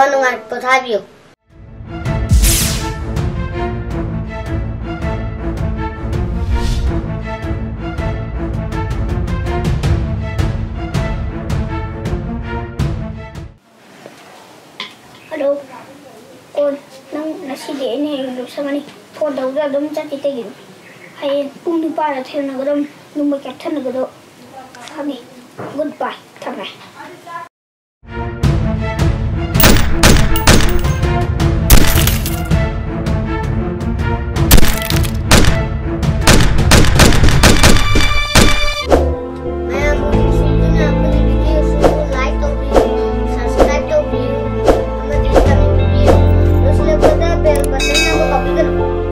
ว่านุ่งอันปวดท้ายบิวHalo, con nang nasi dia ni sama ni. Con dah udah dom cakap kita gitu. Hai, pun lupa dah thel nak dom, nombor kapten nak dom. Kami, goodbye, tak nak.